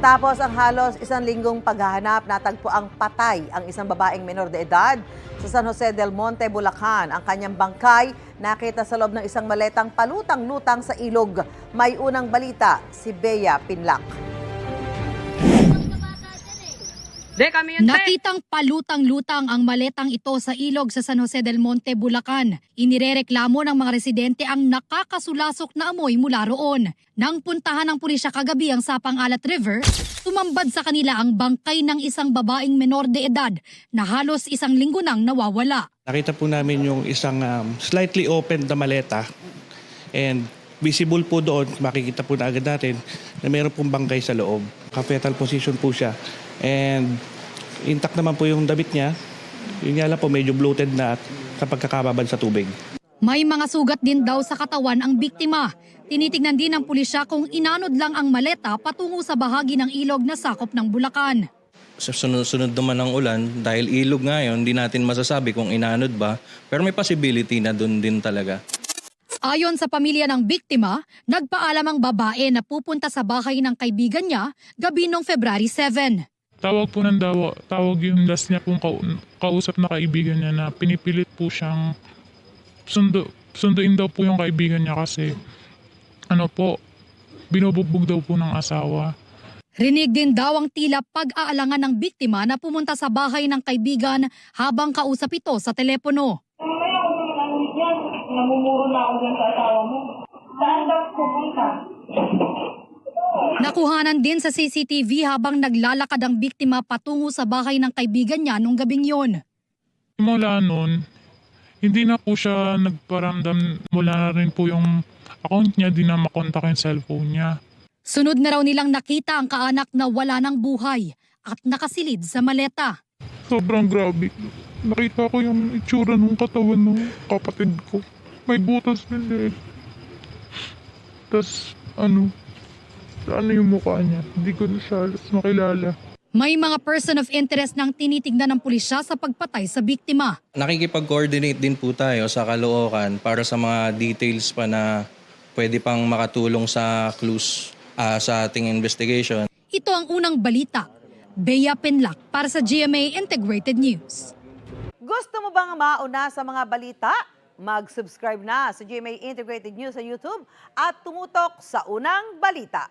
Matapos ang halos isang linggong paghahanap, natagpo ang patay ang isang babaeng menor de edad sa San Jose del Monte, Bulacan. Ang kanyang bangkay nakita sa loob ng isang maletang palutang-lutang sa ilog. May unang balita, si Bea Pinlac. Nakitang palutang-lutang ang maletang ito sa ilog sa San Jose del Monte, Bulacan. Inirereklamo ng mga residente ang nakakasulasok na amoy mula roon. Nang puntahan ng pulisya kagabi ang Sapang Alat River, tumambad sa kanila ang bangkay ng isang babaeng menor de edad na halos isang linggo nang nawawala. Nakita po namin yung isang slightly open na maleta and visible po doon, makikita po na agad natin na mayroon pong bangkay sa loob. Ka-fetal position po siya and intact naman po yung damit niya. Yun nga lang po medyo bloated na at sa pagkakababad sa tubig. May mga sugat din daw sa katawan ang biktima. Tinitingnan din ng pulisya kung inanod lang ang maleta patungo sa bahagi ng ilog na sakop ng Bulacan. Sa sunod naman ng ulan, dahil ilog ngayon, hindi natin masasabi kung inanod ba, pero may possibility na doon din talaga. Ayon sa pamilya ng biktima, nagpaalam ang babae na pupunta sa bahay ng kaibigan niya gabi noong February 7. Tawag po ng tawag yung last niya pong kausap na kaibigan niya na pinipilit po siyang sunduin daw po yung kaibigan niya kasi binubugbog daw po ng asawa. Rinig din daw ang tila pag-aalangan ng biktima na pumunta sa bahay ng kaibigan habang kausap ito sa telepono. Mamaya ako naman yan, namumuro na ako dyan sa asawa mo. Saan daw pupunta? Nakuhanan din sa CCTV habang naglalakad ang biktima patungo sa bahay ng kaibigan niya nung gabing yon. Mula noon, hindi na po siya nagparamdam. Wala na rin po yung account niya, di na makontak yung cellphone niya. Sunod na raw nilang nakita ang kaanak na wala ng buhay at nakasilid sa maleta. Sobrang grabe. Nakita ko yung itsura ng katawan ng kapatid ko. May butas din eh. Tapos ano yung mukha niya? Hindi ko na siya makilala. May mga person of interest nang tinitignan ng pulisya sa pagpatay sa biktima. Nakikipag-coordinate din po tayo sa Caloocan para sa mga details pa na pwede pang makatulong sa clues sa ating investigation. Ito ang unang balita. Bea Pinlac para sa GMA Integrated News. Gusto mo bang mauna sa mga balita? Mag-subscribe na sa GMA Integrated News sa YouTube at tumutok sa unang balita.